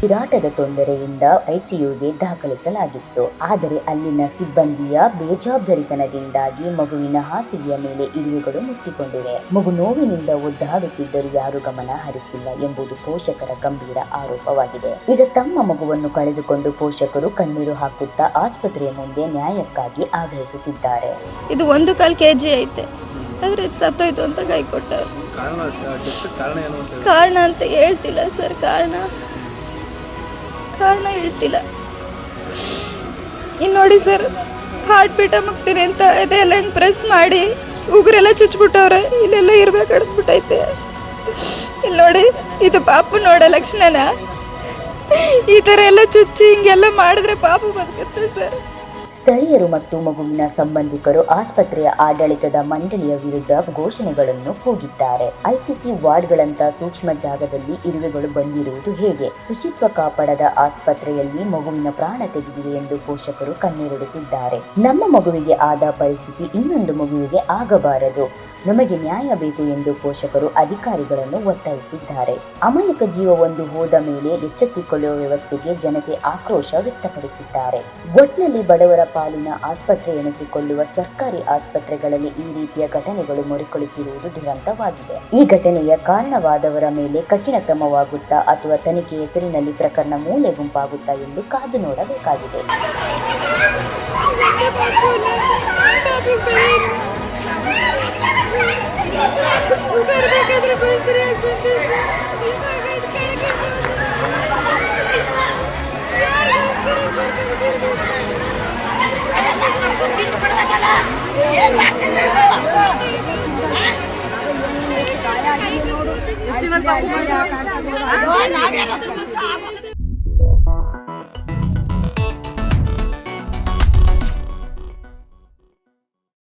ಉಸಿರಾಟದ ತೊಂದರೆಯಿಂದ ಐಸಿಯುಗೆ ದಾಖಲಿಸಲಾಗಿತ್ತು. ಆದರೆ ಅಲ್ಲಿನ ಸಿಬ್ಬಂದಿಯ ಬೇಜವಾಬ್ದಾರಿತನದಿಂದಾಗಿ ಮಗುವಿನ ಹಾಸಿಗೆಯ ಮೇಲೆ ಇರುವೆಗಳು ಮುತ್ತಿಕೊಂಡಿವೆ. ಮಗು ನೋವಿನಿಂದ ಒದ್ದಾಡುತ್ತಿದ್ದರೂ ಯಾರು ಗಮನ ಹರಿಸಿಲ್ಲ ಎಂಬುದು ಪೋಷಕರ ಗಂಭೀರ ಆರೋಪವಾಗಿದೆ. ಈಗ ತಮ್ಮ ಮಗುವನ್ನು ಕಳೆದುಕೊಂಡು ಪೋಷಕರು ಕಣ್ಣೀರು ಹಾಕುತ್ತಾ ಆಸ್ಪತ್ರೆಯ ಮುಂದೆ ನ್ಯಾಯಕ್ಕಾಗಿ ಆಗ್ರಹಿಸುತ್ತಿದ್ದಾರೆ. ಇದು 1.25 kg ಐತೆ, ಆದ್ರೆ ಇದು ಸತ್ತೋಯ್ತು ಅಂತ ಕೈ ಕೊಟ್ಟರು. ಕಾರಣ ಅಂತ ಹೇಳ್ತಿಲ್ಲ ಸರ್, ಕಾರಣ ಹೇಳ್ತಿಲ್ಲ. ಇನ್ನು ನೋಡಿ ಸರ್, ಹಾರ್ಟ್ ಬೀಟ ಮುಗ್ತೀನಿ ಅಂತ ಇದೆಲ್ಲ ಹೆಂಗೆ ಪ್ರೆಸ್ ಮಾಡಿ ಉಗುರೆಲ್ಲ ಚುಚ್ಬಿಟ್ಟವ್ರೆ, ಇಲ್ಲೆಲ್ಲ ಇರ್ಬೇಕು ಹಿಡಿದ್ಬಿಟ್ಟೈತೆ. ಇಲ್ಲಿ ನೋಡಿ, ಇದು ಪಾಪು ನೋಡೋ ಲಕ್ಷಣನ. ಈ ಥರ ಎಲ್ಲ ಚುಚ್ಚಿ ಹಿಂಗೆಲ್ಲ ಮಾಡಿದ್ರೆ ಪಾಪು ಬದುಕುತ್ತೆ ಸರ್. ಸ್ಥಳೀಯರು ಮತ್ತು ಮಗುವಿನ ಸಂಬಂಧಿಕರು ಆಸ್ಪತ್ರೆಯ ಆಡಳಿತದ ಮಂಡಳಿಯ ವಿರುದ್ಧ ಘೋಷಣೆಗಳನ್ನು ಕೂಗಿದ್ದಾರೆ. ಐಸಿಸಿ ವಾರ್ಡ್ಗಳಂತ ಸೂಕ್ಷ್ಮ ಜಾಗದಲ್ಲಿ ಇರುವೆಗಳು ಬಂದಿರುವುದು ಹೇಗೆ? ಶುಚಿತ್ವ ಕಾಪಾಡದ ಆಸ್ಪತ್ರೆಯಲ್ಲಿ ಮಗುವಿನ ಪ್ರಾಣ ತೆಗೆದಿದೆ ಎಂದು ಪೋಷಕರು ಕಣ್ಣೀರಿಡುತ್ತಿದ್ದಾರೆ. ನಮ್ಮ ಮಗುವಿಗೆ ಆದ ಪರಿಸ್ಥಿತಿ ಇನ್ನೊಂದು ಮಗುವಿಗೆ ಆಗಬಾರದು, ನಮಗೆ ನ್ಯಾಯ ಬೇಕು ಎಂದು ಪೋಷಕರು ಅಧಿಕಾರಿಗಳನ್ನು ಒತ್ತಾಯಿಸಿದ್ದಾರೆ. ಅಮಾಯಕ ಜೀವವೊಂದು ಹೋದ ಮೇಲೆ ಎಚ್ಚೆತ್ತುಕೊಳ್ಳುವ ವ್ಯವಸ್ಥೆಗೆ ಜನತೆ ಆಕ್ರೋಶ ವ್ಯಕ್ತಪಡಿಸಿದ್ದಾರೆ. ಒಟ್ನಲ್ಲಿ ಬಡವರ ಪಾಲಿನ ಆಸ್ಪತ್ರೆ ಎನಿಸಿಕೊಳ್ಳುವ ಸರ್ಕಾರಿ ಆಸ್ಪತ್ರೆಗಳಲ್ಲಿ ಈ ರೀತಿಯ ಘಟನೆಗಳು ಮರುಕಳಿಸಿರುವುದು ದುರಂತವಾಗಿದೆ. ಈ ಘಟನೆಯ ಕಾರಣವಾದವರ ಮೇಲೆ ಕಠಿಣ ಕ್ರಮವಾಗುತ್ತಾ ಅಥವಾ ತನಿಖೆ ಹೆಸರಿನಲ್ಲಿ ಪ್ರಕರಣ ಮೂಲೆ ಗುಂಪಾಗುತ್ತಾ ಎಂದು ಕಾದು ನೋಡಬೇಕಾಗಿದೆ. ನಾವೇನೋ ಸುಮ್ಮನೆ